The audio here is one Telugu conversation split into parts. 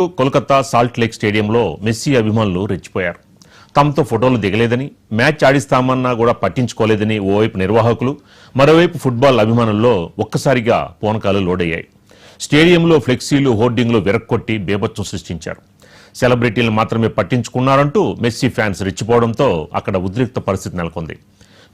కోల్కతా సాల్ట్ లేక్ స్టేడియంలో మెస్సీ అభిమానులు రెచ్చిపోయారు. తమతో ఫోటోలు దిగలేదని, మ్యాచ్ ఆడిస్తామన్నా కూడా పట్టించుకోలేదని ఓవైపు నిర్వాహకులు, మరోవైపు ఫుట్బాల్ అభిమానుల్లో ఒక్కసారిగా పూనకాలు లోడయ్యాయి. స్టేడియంలో ఫ్లెక్సీలు, హోర్డింగ్లు విరక్కొట్టి బేభత్సం సృష్టించారు. సెలబ్రిటీలు మాత్రమే పట్టించుకున్నారంటూ మెస్సీ ఫ్యాన్స్ రెచ్చిపోవడంతో అక్కడ ఉద్రిక్త పరిస్థితి నెలకొంది.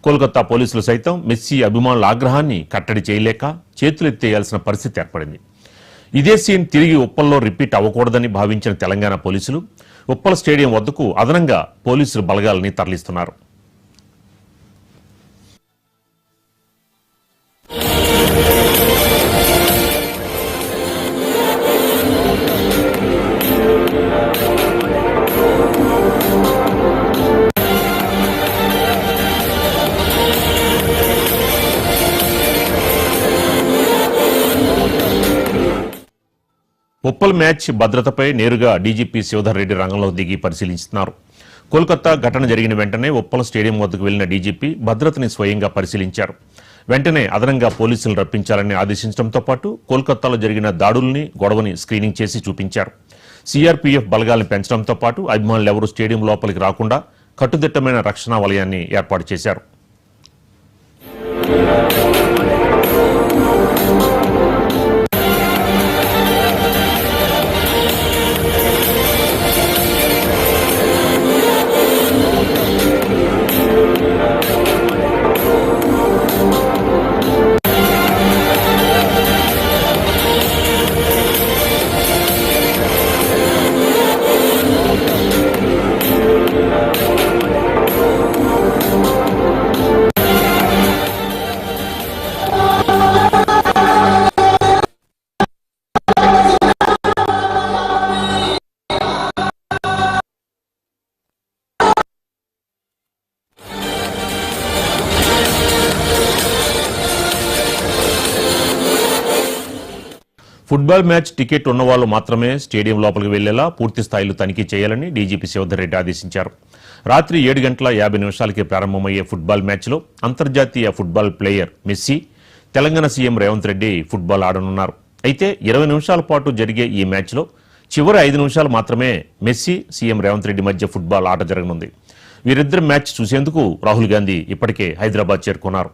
కోల్కతా పోలీసులు సైతం మెస్సీ అభిమానుల ఆగ్రహాన్ని కట్టడి చేయలేక చేతులెత్తేయాల్సిన పరిస్థితి ఏర్పడింది. ఇదే సీన్ తిరిగి ఉప్పల్లో రిపీట్ అవ్వకూడదని భావించిన తెలంగాణ పోలీసులు ఉప్పల్ స్టేడియం వద్దకు అదనంగా పోలీసులు బలగాలని తరలిస్తున్నారు. ఉప్పల్ మ్యాచ్ భద్రతపై నేరుగా డీజీపీ శివధర్ రెడ్డి రంగంలో దిగి పరిశీలిస్తున్నారు. కోల్కతా ఘటన జరిగిన వెంటనే ఉప్పల్ స్టేడియం వద్దకు వెళ్లిన డీజీపీ భద్రతని స్వయంగా పరిశీలించారు. వెంటనే అదనంగా పోలీసులు రప్పించాలని ఆదేశించడంతో పాటు కోల్కతాలో జరిగిన దాడుల్ని, గొడవని స్క్రీనింగ్ చేసి చూపించారు. సీఆర్పీఎఫ్ బలగాలను పెంచడంతో పాటు అభిమానులెవరూ స్టేడియం లోపలికి రాకుండా కట్టుదిట్టమైన రక్షణ వలయాన్ని ఏర్పాటు చేశారు. ఫుట్బాల్ మ్యాచ్ టికెట్ ఉన్నవాళ్లు మాత్రమే స్టేడియం లోపలికి వెళ్లేలా పూర్తి స్థాయిలో తనిఖీ చేయాలని డీజీపీ శివధర్ రెడ్డి ఆదేశించారు. రాత్రి 7:50 ప్రారంభమయ్యే ఫుట్బాల్ మ్యాచ్లో అంతర్జాతీయ football player Messi, Telangana CM Revanth Reddy football ఆడనున్నారు. అయితే 20 నిమిషాల పాటు జరిగే ఈ మ్యాచ్లో చివరి 5 నిమిషాలు మాత్రమే మెస్సీ, సీఎం రేవంత్ రెడ్డి మధ్య ఫుట్బాల్ ఆట జరగనుంది. వీరిద్దరు మ్యాచ్ చూసేందుకు రాహుల్ గాంధీ ఇప్పటికే హైదరాబాద్ చేరుకున్నారు.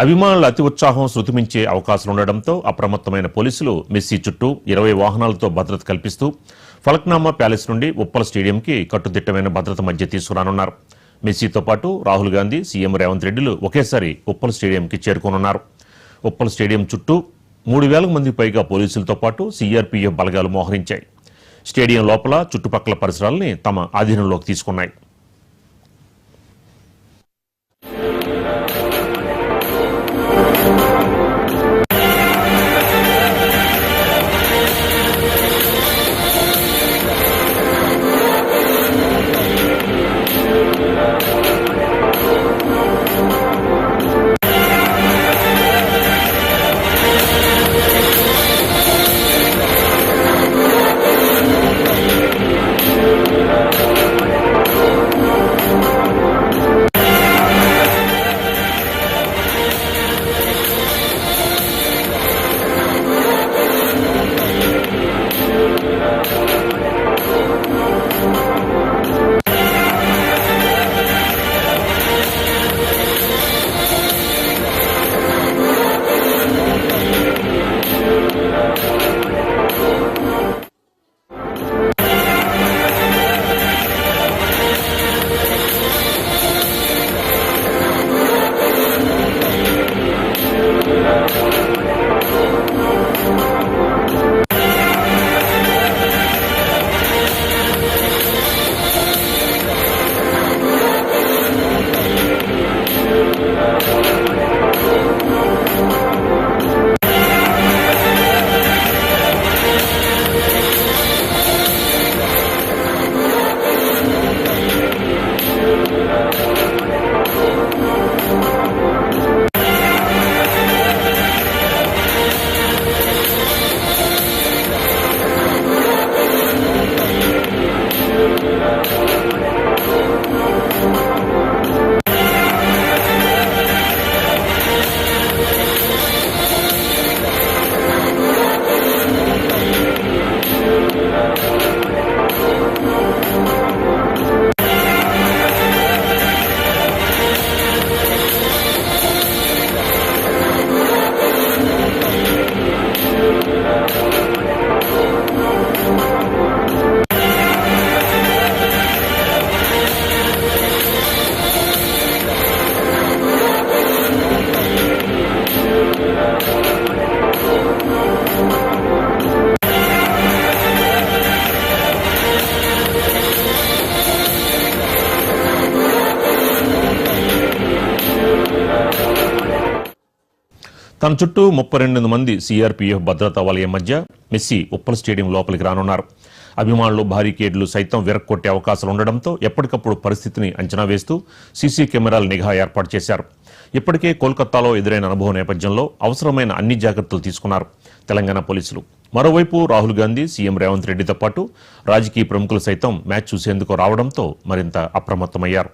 అభిమానుల అతి ఉత్సాహం శృతిమించే అవకాశం ఉండడంతో అప్రమత్తమైన పోలీసులు మెస్సీ చుట్టూ 20 వాహనాలతో భద్రత కల్పిస్తూ ఫలక్నామా ప్యాలెస్ నుండి ఉప్పల్ స్టేడియంకి కట్టుదిట్టమైన భద్రత మధ్య తీసుకురానున్నారు. మెస్సీతో పాటు రాహుల్ గాంధీ, సీఎం రేవంత్ రెడ్డిలు ఒకేసారి ఉప్పల్ స్టేడియంకి చేరుకోనున్నారు. ఉప్పల్ స్టేడియం చుట్టూ 3,000 మందికి పైగా పోలీసులతో పాటు సీఆర్పీఎఫ్ బలగాలు మోహరించాయి. స్టేడియం లోపల చుట్టుపక్కల పరిసరాలని తమ ఆధీనంలోకి తీసుకున్నాయి. తన చుట్టూ 32 మంది సిఆర్పీఎఫ్ భద్రతా వలయం మధ్య మెస్సీ ఉప్పల్ స్టేడియం లోపలికి రానున్నారు. అభిమానులు బారికేడ్లు సైతం విరక్కొట్టే అవకాశాలు ఉండడంతో ఎప్పటికప్పుడు పరిస్థితిని అంచనా వేస్తూ సీసీ కెమెరాల నిఘా ఏర్పాటు చేశారు. ఇప్పటికే కోల్కతాలో ఎదురైన అనుభవం నేపథ్యంలో అవసరమైన అన్ని జాగ్రత్తలు తీసుకున్నారు తెలంగాణ పోలీసులు. మరోవైపు రాహుల్ గాంధీ, సీఎం రేవంత్ రెడ్డితో పాటు రాజకీయ ప్రముఖులు సైతం మ్యాచ్ చూసేందుకు రావడంతో మరింత అప్రమత్తమయ్యారు.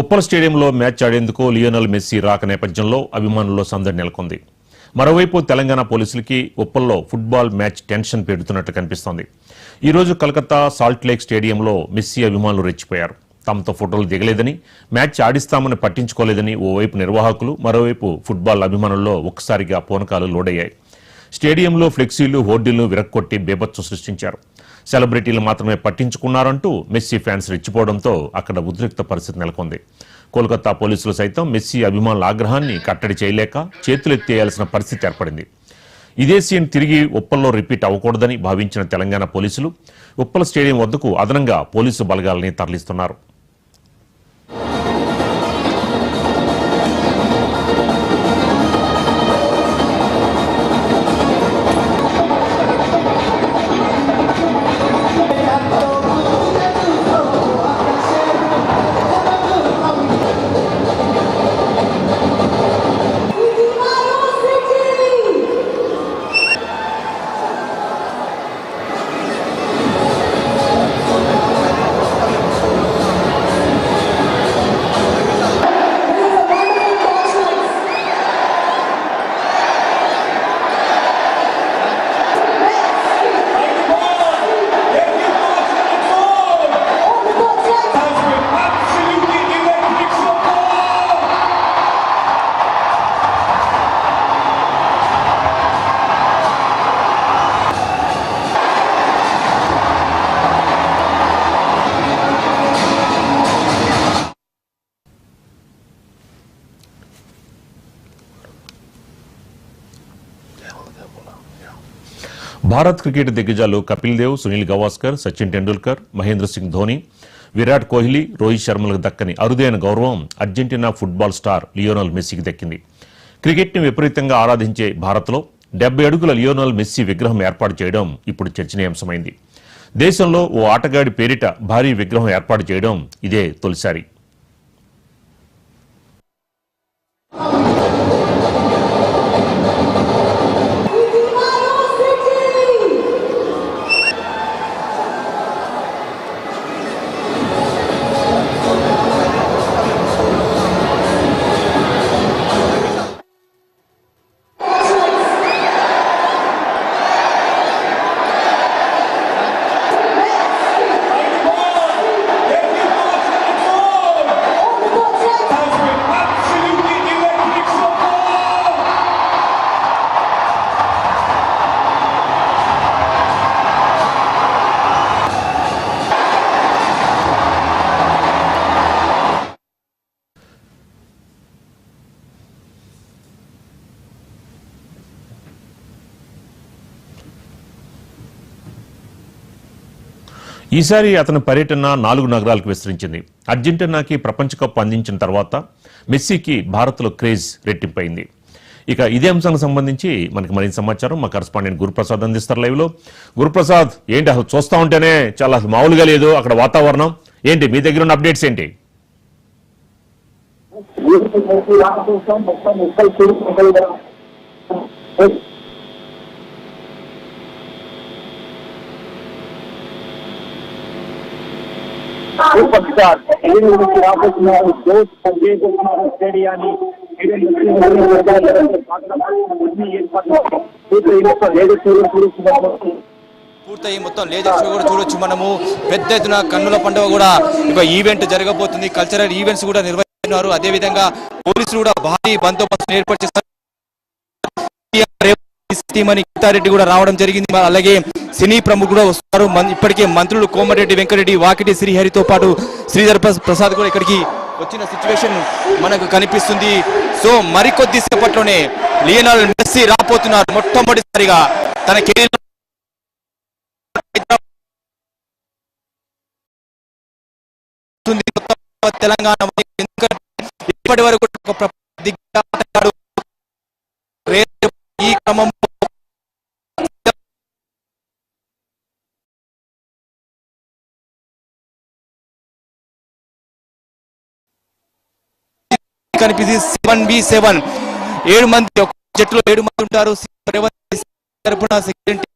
ఉప్పల్ స్టేడియంలో మ్యాచ్ ఆడేందుకు లియోనెల్ మెస్సీ రాక నేపథ్యంలో అభిమానుల్లో సందడి నెలకొంది. మరోవైపు తెలంగాణ పోలీసులకి ఉప్పల్లో ఫుట్బాల్ మ్యాచ్ టెన్షన్ పెడుతున్నట్లు కనిపిస్తోంది. ఈ రోజు కలకత్తా సాల్ట్ లేక్ స్టేడియంలో మెస్సీ అభిమానులు రెచ్చిపోయారు. తమతో ఫోటోలు దిగలేదని, మ్యాచ్ ఆడిస్తామని పట్టించుకోలేదని ఓవైపు నిర్వాహకులు, మరోవైపు ఫుట్బాల్ అభిమానుల్లో ఒక్కసారిగా పూనకాలు లోడయ్యాయి. స్టేడియంలో ఫ్లెక్సీలు, హోర్డిళ్లు విరక్కొట్టి బేభత్సం సృష్టించారు. సెలబ్రిటీలు మాత్రమే పట్టించుకున్నారంటూ మెస్సీ ఫ్యాన్స్ రెచ్చిపోవడంతో అక్కడ ఉద్రిక్త పరిస్థితి నెలకొంది. కోల్కతా పోలీసులు సైతం మెస్సీ అభిమానుల ఆగ్రహాన్ని కట్టడి చేయలేక చేతులెత్తేయాల్సిన పరిస్థితి ఏర్పడింది. ఇదే సీన్ తిరిగి ఉప్పల్లో రిపీట్ అవ్వకూడదని భావించిన తెలంగాణ పోలీసులు ఉప్పల్ స్టేడియం వద్దకు అదనంగా పోలీసు బలగాల్ని తరలిస్తున్నారు. భారత్ క్రికెట్ దిగ్గజాలు కపిల్ దేవ్, సునీల్ గవాస్కర్, సచిన్ టెండూల్కర్, మహేంద్ర సింగ్ ధోని, విరాట్ కోహ్లీ, రోహిత్ శర్మలకు దక్కని అరుదైన గౌరవం అర్జెంటీనా ఫుట్బాల్ స్టార్ లియోనెల్ మెస్సీకి దక్కింది. క్రికెట్ని విపరీతంగా ఆరాధించే భారత్లో 70 అడుగుల లియోనెల్ మెస్సీ విగ్రహం ఏర్పాటు చేయడం ఇప్పుడు చర్చనీయాంశమైంది. దేశంలో ఓ ఆటగాడి పేరిట భారీ విగ్రహం ఏర్పాటు చేయడం ఇదే తొలిసారి. ఈసారి అతని పర్యటన 4 నగరాలకు విస్తరించింది. అర్జెంటీనాకి ప్రపంచ కప్ అందించిన తర్వాత మెస్సీకి భారత్లో క్రేజ్ రెట్టింపైంది. ఇక ఇదే అంశానికి సంబంధించి మనకి మరింత సమాచారం మా కరెస్పాండెంట్ గురుప్రసాద్ అందిస్తారు లైవ్ లో. గురుప్రసాద్, ఏంటి అసలు చూస్తా ఉంటేనే చాలా మామూలుగా లేదు అక్కడ వాతావరణం, ఏంటి మీ దగ్గర ఉన్న అప్డేట్స్ ఏంటి? పూర్తయి మొత్తం లేజర్ షో కూడా చూడొచ్చు మనము. పెద్ద ఎత్తున కన్నుల పండుగ కూడా ఒక ఈవెంట్ జరగబోతుంది. కల్చరల్ ఈవెంట్స్ కూడా నిర్వహిస్తున్నారు. అదేవిధంగా పోలీసులు కూడా భారీ బందోబస్తు ఏర్పాటు చేస్తారు. గీతారెడ్డి కూడా రావడం జరిగింది. అలాగే సినీ ప్రముఖులు కూడా వస్తున్నారు. ఇప్పటికే మంత్రులు కోమటిరెడ్డి వెంకటరెడ్డి, వాకిటి శ్రీహరితో పాటు శ్రీధర్ ప్రసాద్ కూడా ఇక్కడికి వచ్చిన సిచ్యువేషన్ మనకు కనిపిస్తుంది. సో మరికొద్ది సేపట్లోనే లియోనెల్ మెస్సీ రాబోతున్నారు. మొట్టమొదటిసారిగా తన కెరీర్ తెలంగాణ ఇప్పటి వరకు ఈ క్రమంలో కనిపిస్తుంది. 7v7 7 మంది, ఒక జట్టులో 7 మంది ఉంటారు. తరపున సెక్యూరిటీ